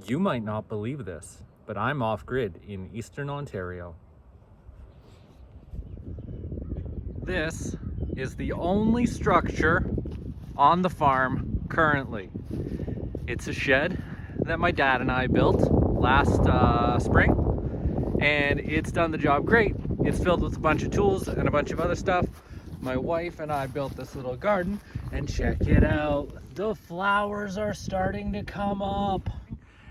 You might not believe this, but I'm off-grid in Eastern Ontario. This is the only structure on the farm currently. It's a shed that my dad and I built last spring, and it's done the job great. It's filled with a bunch of tools and a bunch of other stuff. My wife and I built this little garden, and check it out. The flowers are starting to come up.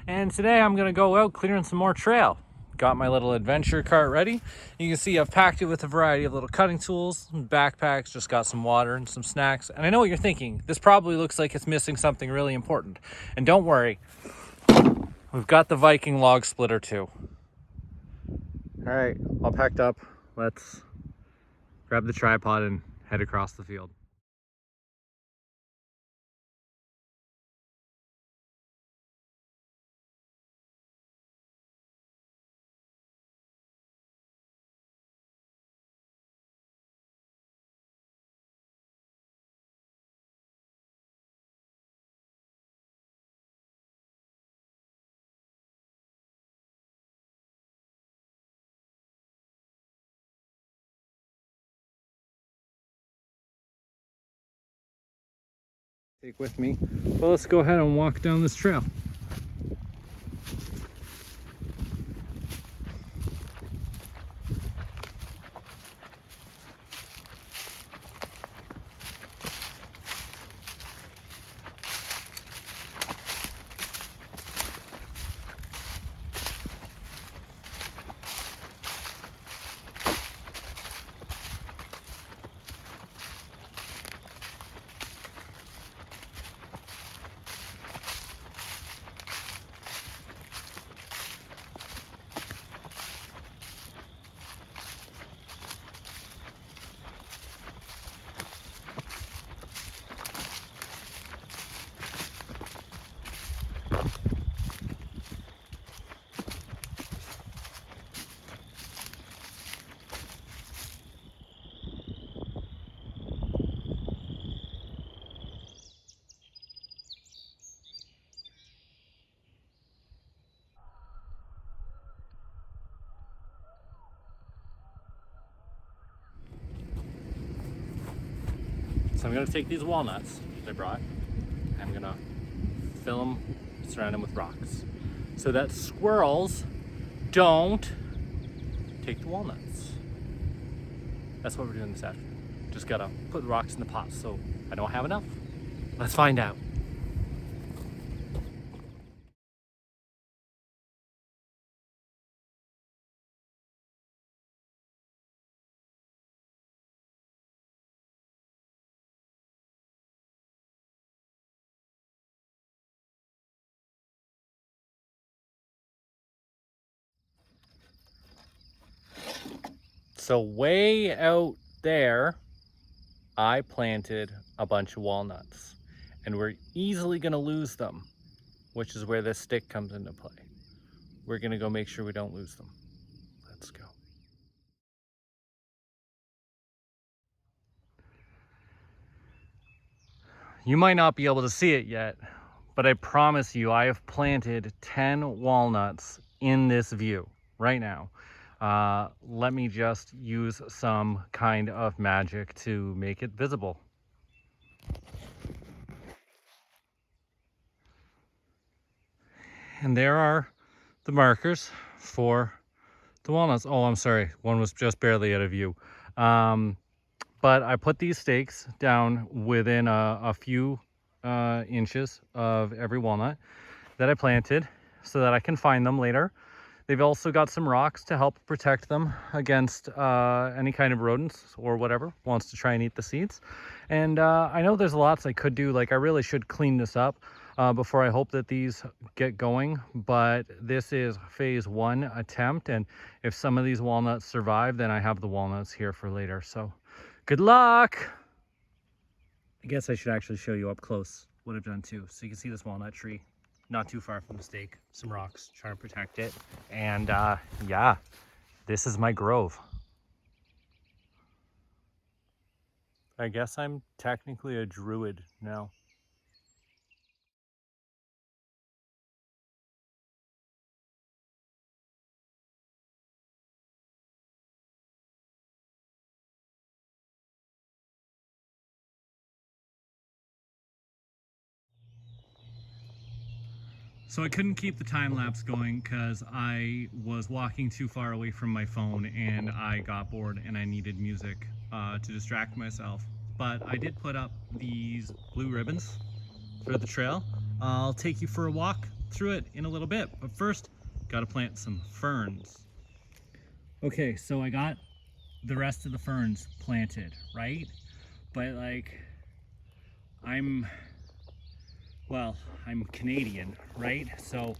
And today I'm gonna go out clearing some more trail. Got my little adventure cart ready. You can see I've packed it with a variety of little cutting tools, backpacks, just got some water and some snacks. And I know what you're thinking. This probably looks like it's missing something really important. And don't worry, we've got the Viking log splitter too. All right, all packed up. Let's grab the tripod and head across the field. Take with me. Well, let's go ahead and walk down this trail. So I'm gonna take these walnuts that I brought. I'm gonna fill them, surround them with rocks, so that squirrels don't take the walnuts. That's what we're doing this afternoon. Just gotta put rocks in the pot so I don't have enough. Let's find out. So way out there, I planted a bunch of walnuts, and we're easily gonna lose them, which is where this stick comes into play. We're gonna go make sure we don't lose them. Let's go. You might not be able to see it yet, but I promise you I have planted 10 walnuts in this view right now. Let me just use some kind of magic to make it visible. And there are the markers for the walnuts. Oh, I'm sorry, one was just barely out of view. But I put these stakes down within a few inches of every walnut that I planted so that I can find them later. They've also got some rocks to help protect them against any kind of rodents or whatever wants to try and eat the seeds. And I know there's lots I could do. Like, I really should clean this up before I hope that these get going. But this is phase 1 attempt. And if some of these walnuts survive, then I have the walnuts here for later. So good luck. I guess I should actually show you up close what I've done too. So you can see this walnut tree not too far from the stake, some rocks trying to protect it. And yeah, this is my grove. I guess I'm technically a druid now. So I couldn't keep the time lapse going because I was walking too far away from my phone and I got bored and I needed music to distract myself. But I did put up these blue ribbons for the trail. I'll take you for a walk through it in a little bit, but first, gotta plant some ferns. Okay, so I got the rest of the ferns planted, right? But like, I'm Canadian, right? So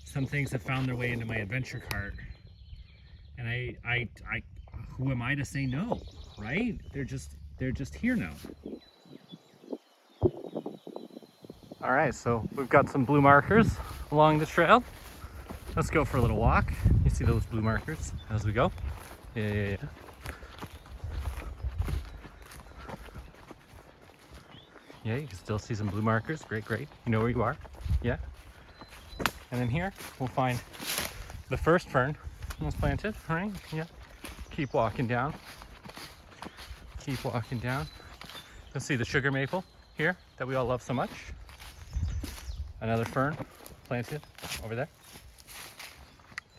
some things have found their way into my adventure cart, and I who am I to say no, right? They're just here now. All right, so we've got some blue markers along the trail. Let's go for a little walk. You see those blue markers as we go? Yeah. Yeah, you can still see some blue markers. Great. You know where you are. Yeah. And then here, we'll find the first fern that was planted, right? Yeah. Keep walking down. You'll see the sugar maple here that we all love so much. Another fern planted over there.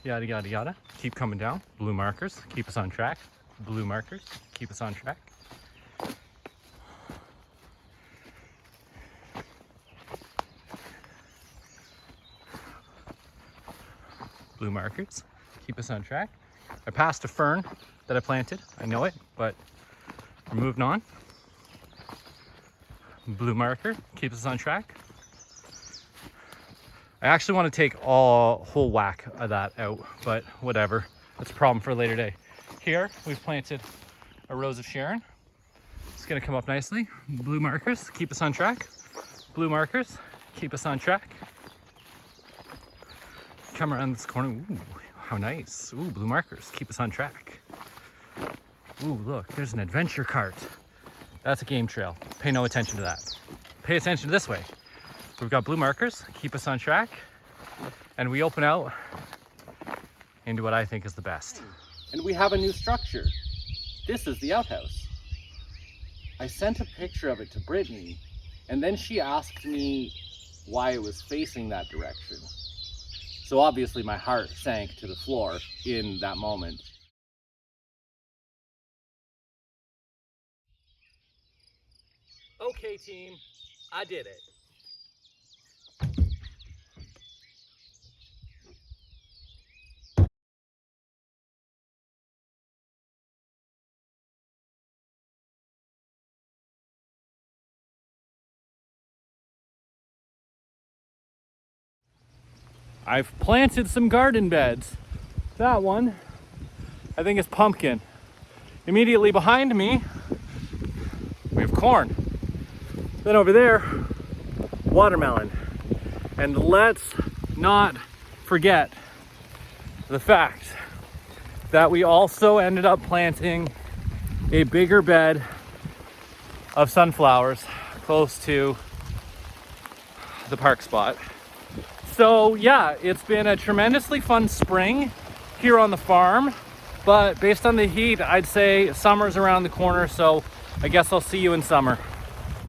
Yada. Keep coming down. Blue markers, keep us on track. Blue markers, keep us on track. Blue markers, keep us on track. I passed a fern that I planted. I know it, but we're moving on. Blue marker, keep us on track. I actually want to take a whole whack of that out, but whatever. That's a problem for a later day. Here, we've planted a rose of Sharon. It's gonna come up nicely. Blue markers, keep us on track. Blue markers, keep us on track. Come around this corner. Ooh, how nice. Ooh, blue markers, keep us on track. Ooh, look, there's an adventure cart. That's a game trail. Pay no attention to that. Pay attention to this way. We've got blue markers, keep us on track, and we open out into what I think is the best. And we have a new structure. This is the outhouse. I sent a picture of it to Brittany, and then she asked me why it was facing that direction. So obviously my heart sank to the floor in that moment. Okay, team, I did it. I've planted some garden beds. That one, I think, is pumpkin. Immediately behind me, we have corn. Then over there, watermelon. And let's not forget the fact that we also ended up planting a bigger bed of sunflowers close to the park spot. So yeah, it's been a tremendously fun spring here on the farm, but based on the heat, I'd say summer's around the corner, so I guess I'll see you in summer.